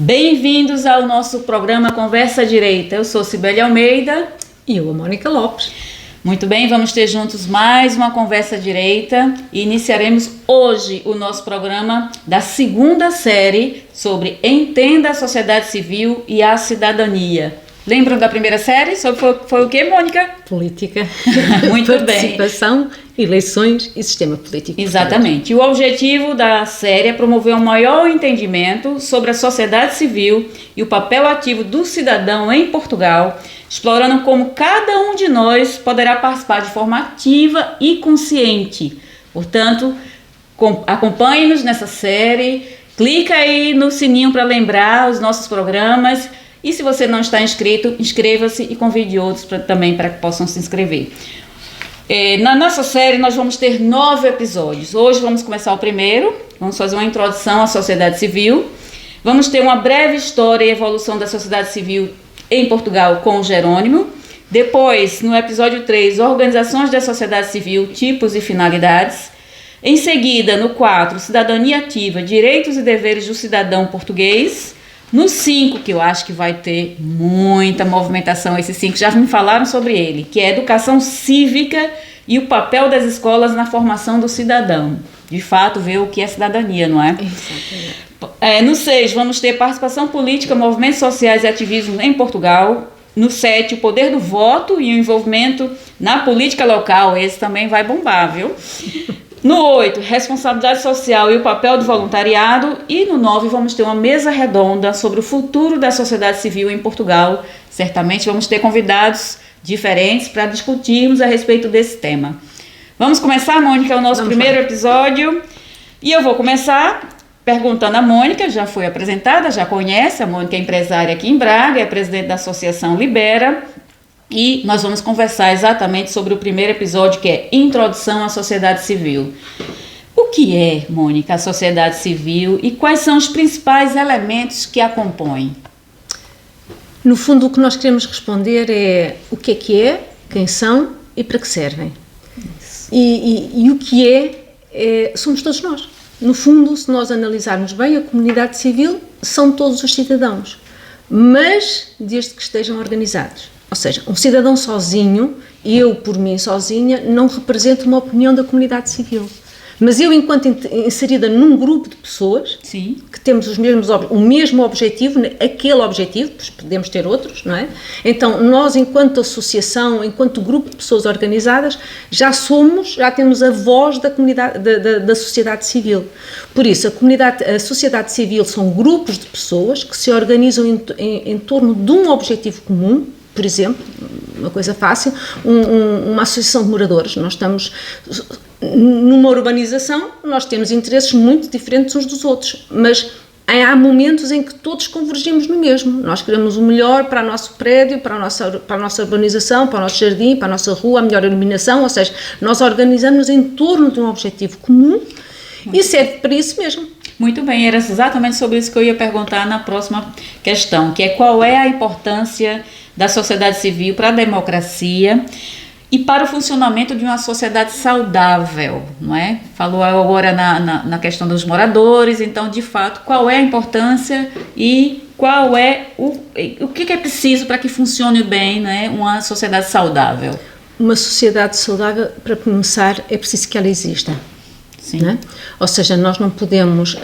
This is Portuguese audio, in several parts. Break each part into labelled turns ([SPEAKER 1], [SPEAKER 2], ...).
[SPEAKER 1] Bem-vindos ao nosso programa Conversa Direita. Eu sou Cibele Almeida.
[SPEAKER 2] E eu, a Mônica Lopes.
[SPEAKER 1] Muito bem, vamos ter juntos mais uma Conversa Direita e iniciaremos hoje o nosso programa da segunda série sobre Entenda a Sociedade Civil e a Cidadania. Lembram da primeira série? Foi o que, Mônica?
[SPEAKER 2] Política.
[SPEAKER 1] Muito bem.
[SPEAKER 2] Participação, eleições e sistema político.
[SPEAKER 1] Exatamente. O objetivo da série é promover um maior entendimento sobre a sociedade civil e o papel ativo do cidadão em Portugal, explorando como cada um de nós poderá participar de forma ativa e consciente. Portanto, acompanhe-nos nessa série, clica aí no sininho para lembrar os nossos programas. E se você não está inscrito, inscreva-se e convide outros também para que possam se inscrever. Na nossa série nós vamos ter 9 episódios. Hoje vamos começar o primeiro, vamos fazer uma introdução à sociedade civil. Vamos ter uma breve história e evolução da sociedade civil em Portugal com o Jerônimo. Depois, no episódio 3, organizações da sociedade civil, tipos e finalidades. Em seguida, no 4, cidadania ativa, direitos e deveres do cidadão português. No 5, que eu acho que vai ter muita movimentação, esses 5 já me falaram sobre ele, que é educação cívica e o papel das escolas na formação do cidadão. De fato, ver o que é cidadania, não é? Exatamente. No 6, vamos ter participação política, movimentos sociais e ativismo em Portugal. No 7, o poder do voto e o envolvimento na política local. Esse também vai bombar, viu? No 8, responsabilidade social e o papel do voluntariado. E no 9, vamos ter uma mesa redonda sobre o futuro da sociedade civil em Portugal. Certamente vamos ter convidados diferentes para discutirmos a respeito desse tema. Vamos começar, Mônica, o nosso primeiro episódio. E eu vou começar perguntando a Mônica, já foi apresentada, já conhece. A Mônica é empresária aqui em Braga, é presidente da Associação Libera. E nós vamos conversar exatamente sobre o primeiro episódio, que é Introdução à Sociedade Civil. O que é, Mônica, a sociedade civil e quais são os principais elementos que a compõem?
[SPEAKER 2] No fundo, o que nós queremos responder é o que é, quem são e para que servem. E o que somos todos nós. No fundo, se nós analisarmos bem, a comunidade civil são todos os cidadãos, mas desde que estejam organizados. Ou seja, um cidadão sozinho, eu por mim sozinha, não represento uma opinião da comunidade civil. Mas eu, enquanto inserida num grupo de pessoas, sim, que temos o mesmo objetivo, aquele objetivo, podemos ter outros, não é? Então, nós, enquanto associação, enquanto grupo de pessoas organizadas, já temos a voz da comunidade, da sociedade civil. Por isso, a sociedade civil são grupos de pessoas que se organizam em torno de um objetivo comum. Por exemplo, uma coisa fácil, uma associação de moradores. Nós estamos numa urbanização, nós temos interesses muito diferentes uns dos outros, mas há momentos em que todos convergimos no mesmo. Nós queremos o melhor para o nosso prédio, para a nossa urbanização, para o nosso jardim, para a nossa rua, a melhor iluminação, ou seja, nós organizamos em torno de um objetivo comum e serve para isso mesmo.
[SPEAKER 1] Muito bem, era exatamente sobre isso que eu ia perguntar na próxima questão, que é qual é a importância da sociedade civil para a democracia e para o funcionamento de uma sociedade saudável, não é? Falou agora na questão dos moradores, então, de fato, qual é a importância e qual é o que é preciso para que funcione bem, né, uma sociedade saudável?
[SPEAKER 2] Uma sociedade saudável, para começar, é preciso que ela exista. Sim. Né? Ou seja, nós não podemos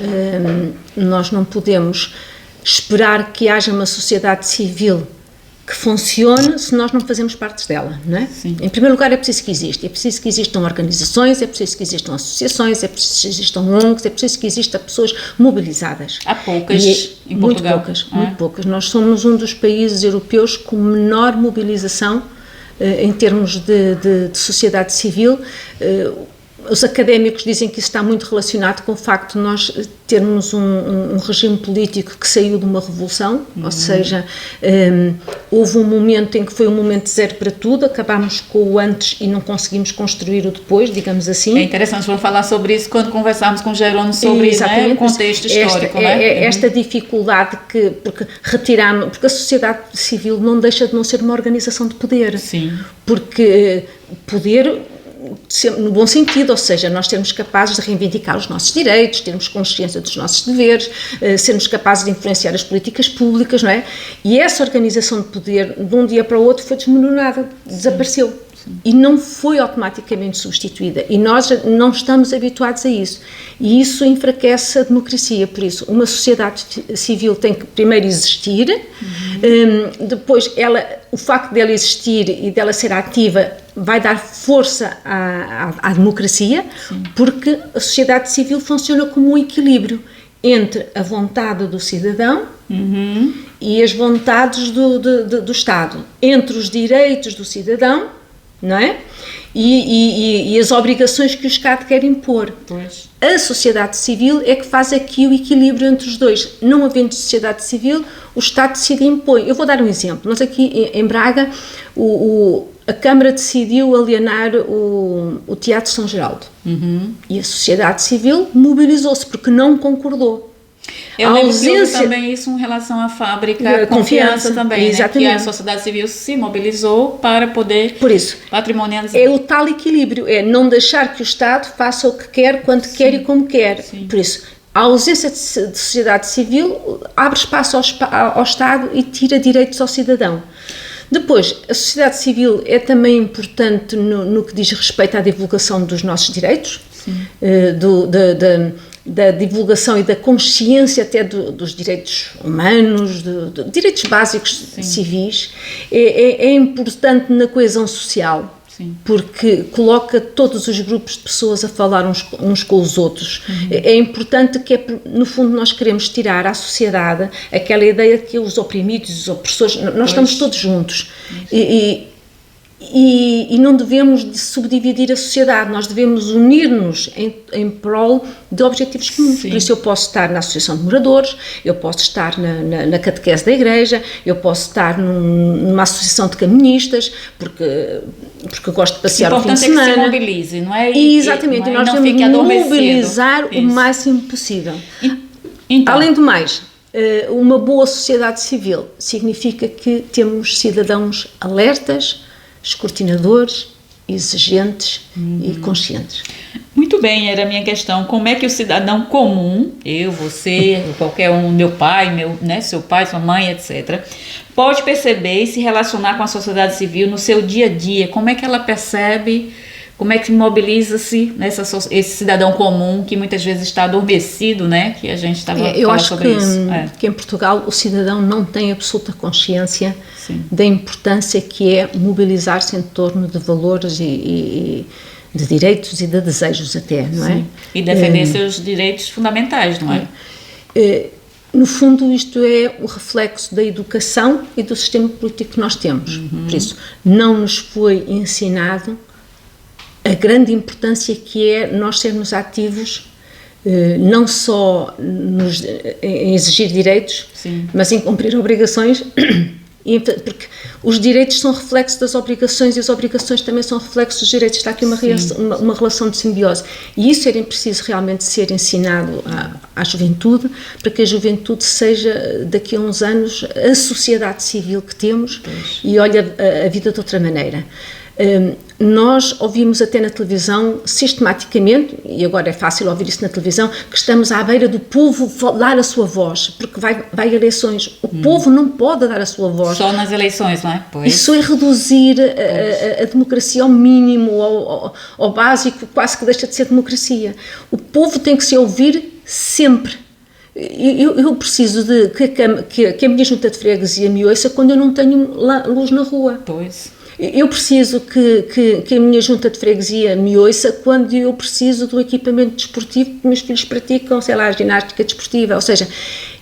[SPEAKER 2] esperar que haja uma sociedade civil que funcione se nós não fazemos parte dela, não é? Sim. Em primeiro lugar, é preciso que exista. É preciso que existam organizações, é preciso que existam associações, é preciso que existam ONGs, é preciso que existam pessoas mobilizadas.
[SPEAKER 1] Há poucas em Portugal.
[SPEAKER 2] Muito poucas. Nós somos um dos países europeus com menor mobilização em termos de sociedade civil. Os académicos dizem que isso está muito relacionado com o facto de nós termos um regime político que saiu de uma revolução, ou seja, houve um momento em que foi um momento zero para tudo, acabámos com o antes e não conseguimos construir o depois, digamos assim.
[SPEAKER 1] É interessante, vamos falar sobre isso quando conversarmos com o Jerônimo sobre o contexto histórico.
[SPEAKER 2] Esta dificuldade porque a sociedade civil não deixa de não ser uma organização de poder.
[SPEAKER 1] Sim.
[SPEAKER 2] Porque poder no bom sentido, ou seja, nós sermos capazes de reivindicar os nossos direitos, termos consciência dos nossos deveres, sermos capazes de influenciar as políticas públicas, não é? E essa organização de poder, de um dia para o outro, foi desmoronada, desapareceu. E não foi automaticamente substituída. E nós não estamos habituados a isso. E isso enfraquece a democracia. Por isso, uma sociedade civil tem que primeiro existir, depois o facto dela existir e dela ser ativa vai dar força à democracia, porque a sociedade civil funciona como um equilíbrio entre a vontade do cidadão e as vontades do Estado, entre os direitos do cidadão, não é? E as obrigações que o Estado quer impor.
[SPEAKER 1] Pois.
[SPEAKER 2] A sociedade civil é que faz aqui o equilíbrio entre os dois. Não havendo sociedade civil, o Estado decide e impõe. Eu vou dar um exemplo. Nós aqui em Braga, a Câmara decidiu alienar o Teatro São Geraldo. E a sociedade civil mobilizou-se porque não concordou.
[SPEAKER 1] Eu lembro que houve também isso em relação à fábrica Confiança também, né? Que a sociedade civil se mobilizou para poder patrimonializar.
[SPEAKER 2] É o tal equilíbrio, é não deixar que o Estado faça o que quer, quando quer e como quer. Por isso, a ausência de sociedade civil abre espaço ao Estado e tira direitos ao cidadão. Depois, a sociedade civil é também importante no que diz respeito à divulgação dos nossos direitos, da divulgação e da consciência até dos direitos humanos, direitos básicos civis. É importante na coesão social, porque coloca todos os grupos de pessoas a falar uns com os outros. É importante que, no fundo, nós queremos tirar à sociedade aquela ideia de que os oprimidos, os opressores, nós estamos todos juntos. E não devemos subdividir a sociedade, nós devemos unir-nos em prol de objetivos comuns. Por isso eu posso estar na associação de moradores, eu posso estar na catequese da igreja, eu posso estar numa associação de caministas, porque eu gosto de passear o fim de semana.
[SPEAKER 1] O importante é que se mobilize, não é?
[SPEAKER 2] Exatamente, e nós devemos mobilizar o máximo possível.
[SPEAKER 1] Então,
[SPEAKER 2] além do mais, uma boa sociedade civil significa que temos cidadãos alertas, escrutinadores, exigentes e conscientes.
[SPEAKER 1] Muito bem, era a minha questão. Como é que o cidadão comum, eu, você, qualquer um, meu pai, seu pai, sua mãe, etc., pode perceber e se relacionar com a sociedade civil no seu dia a dia? Como é que ela percebe, como é que mobiliza-se esse cidadão comum que muitas vezes está adormecido, né? Que a gente estava falando sobre isso.
[SPEAKER 2] Eu acho que em Portugal o cidadão não tem absoluta consciência da importância que é mobilizar-se em torno de valores e de direitos e de desejos até, não é?
[SPEAKER 1] E defender seus direitos fundamentais, não é?
[SPEAKER 2] No fundo, isto é o reflexo da educação e do sistema político que nós temos. Por isso, não nos foi ensinado a grande importância que é nós sermos ativos, não só em exigir direitos, mas em cumprir obrigações, porque os direitos são reflexo das obrigações e as obrigações também são reflexo dos direitos. Está aqui uma relação de simbiose. E isso era preciso realmente ser ensinado à juventude, para que a juventude seja, daqui a uns anos, a sociedade civil que temos e olha a vida de outra maneira. Nós ouvimos até na televisão sistematicamente, e agora é fácil ouvir isso na televisão, que estamos à beira do povo dar a sua voz, porque vai eleições. O povo não pode dar a sua voz.
[SPEAKER 1] Só nas eleições, não é?
[SPEAKER 2] Isso é reduzir a democracia ao mínimo, ao básico, quase que deixa de ser democracia. O povo tem que se ouvir sempre. Eu preciso de que a minha junta de freguesia me ouça quando eu não tenho luz na rua. Eu preciso que a minha junta de freguesia me ouça quando eu preciso do equipamento desportivo que meus filhos praticam, sei lá, a ginástica desportiva. Ou seja,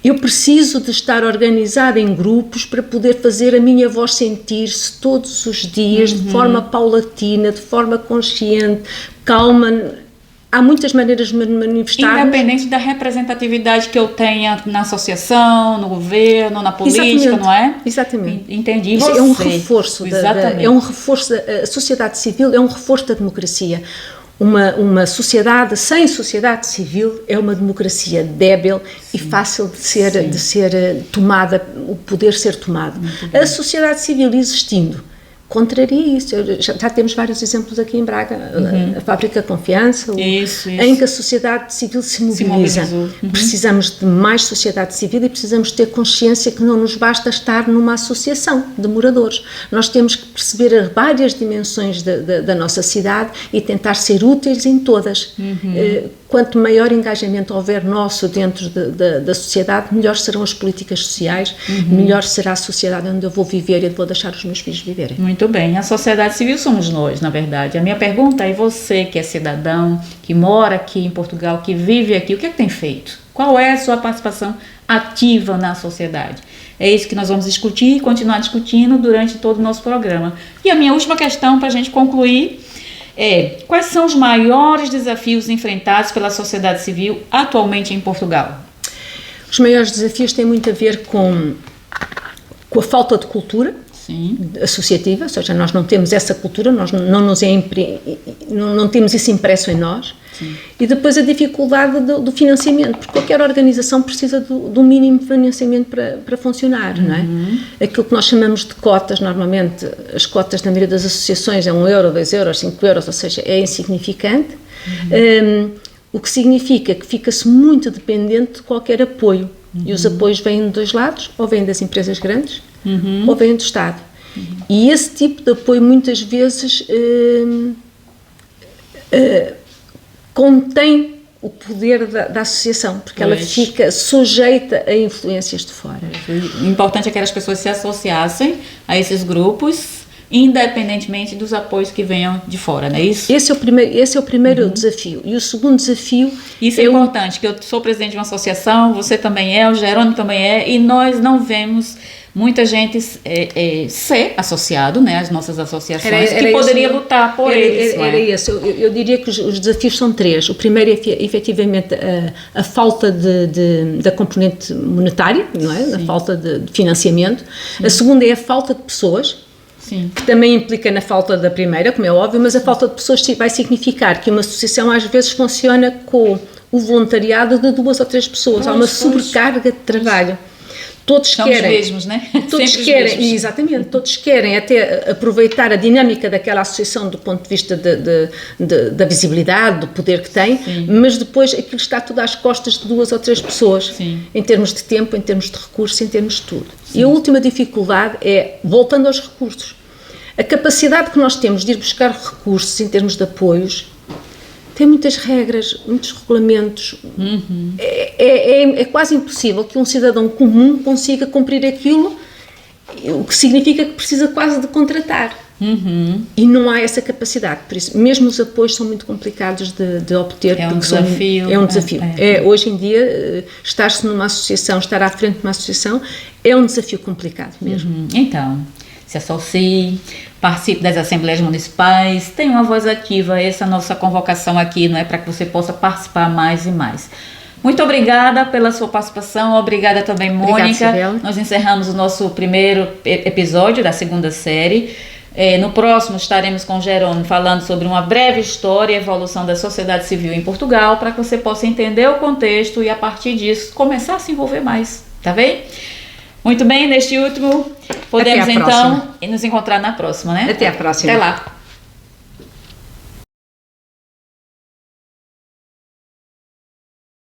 [SPEAKER 2] eu preciso de estar organizada em grupos para poder fazer a minha voz sentir-se todos os dias, de forma paulatina, de forma consciente, calma. Há muitas maneiras de manifestar.
[SPEAKER 1] Independente da representatividade que eu tenha na associação, no governo, na política, não é?
[SPEAKER 2] Exatamente.
[SPEAKER 1] Entendi.
[SPEAKER 2] Isso é um reforço. É um reforço a sociedade civil é um reforço da democracia. Uma sociedade sem sociedade civil é uma democracia débil e fácil de ser tomada, o poder ser tomado. A sociedade civil existindo, contraria isso. Já temos vários exemplos aqui em Braga, a Fábrica Confiança, em que a sociedade civil se mobiliza. Precisamos de mais sociedade civil e precisamos ter consciência que não nos basta estar numa associação de moradores. Nós temos que perceber as várias dimensões da nossa cidade e tentar ser úteis em todas. Quanto maior engajamento houver nosso dentro da sociedade, melhor serão as políticas sociais, melhor será a sociedade onde eu vou viver e vou deixar os meus filhos viverem.
[SPEAKER 1] Muito bem, a sociedade civil somos nós, na verdade. A minha pergunta é: você que é cidadão, que mora aqui em Portugal, que vive aqui, o que é que tem feito? Qual é a sua participação ativa na sociedade? É isso que nós vamos discutir e continuar discutindo durante todo o nosso programa. E a minha última questão para a gente concluir é: quais são os maiores desafios enfrentados pela sociedade civil atualmente em Portugal?
[SPEAKER 2] Os maiores desafios têm muito a ver com a falta de cultura associativa, ou seja, nós não temos essa cultura, nós não temos isso impresso em nós. E depois a dificuldade do financiamento, porque qualquer organização precisa do mínimo de financiamento para funcionar, não é? Aquilo que nós chamamos de cotas, normalmente as cotas na maioria das associações é 1 euro, 2 euros, 5 euros, ou seja, é insignificante, o que significa que fica-se muito dependente de qualquer apoio, e os apoios vêm de dois lados, ou vêm das empresas grandes, ou vêm do Estado. E esse tipo de apoio muitas vezes contém o poder da associação, porque ela fica sujeita a influências de fora.
[SPEAKER 1] O importante é que as pessoas se associassem a esses grupos, independentemente dos apoios que venham de fora, não é isso?
[SPEAKER 2] Esse é o primeiro desafio. E o segundo desafio...
[SPEAKER 1] Isso é importante, que eu sou presidente de uma associação, você também é, o Jerônimo também é, e nós não vemos muita gente ser associado, né, às nossas associações, que poderia lutar por eles.
[SPEAKER 2] Era isso. Eu diria que os desafios são 3. O primeiro é efetivamente a falta da componente monetária, não é? A falta de financiamento. A segunda é a falta de pessoas, que também implica na falta da primeira, como é óbvio, mas a falta de pessoas vai significar que uma associação às vezes funciona com o voluntariado de 2 ou 3 pessoas. Há uma sobrecarga de trabalho. Todos querem,
[SPEAKER 1] mesmos, né?
[SPEAKER 2] Todos querem, exatamente, todos querem até aproveitar a dinâmica daquela associação do ponto de vista da visibilidade, do poder que tem, mas depois aquilo está tudo às costas de 2 ou 3 pessoas, em termos de tempo, em termos de recursos, em termos de tudo. E a última dificuldade é, voltando aos recursos, a capacidade que nós temos de ir buscar recursos em termos de apoios, tem muitas regras, muitos regulamentos. É quase impossível que um cidadão comum consiga cumprir aquilo, o que significa que precisa quase de contratar. E não há essa capacidade. Por isso, mesmo os apoios são muito complicados de obter.
[SPEAKER 1] É um desafio.
[SPEAKER 2] É um desafio. Hoje em dia, estar-se numa associação, estar à frente de uma associação, é um desafio complicado mesmo.
[SPEAKER 1] Então, se associe, participe das assembleias municipais, tenha uma voz ativa. Essa é a nossa convocação aqui, não é, para que você possa participar mais e mais. Muito obrigada pela sua participação, obrigada também, Mônica.
[SPEAKER 2] Obrigada,
[SPEAKER 1] nós encerramos o nosso primeiro episódio da 2ª série. No próximo estaremos com o Jerônimo falando sobre uma breve história e evolução da sociedade civil em Portugal, para que você possa entender o contexto e a partir disso começar a se envolver mais, tá bem? Muito bem, neste último podemos então nos encontrar na próxima, né?
[SPEAKER 2] Até a próxima.
[SPEAKER 1] Até lá.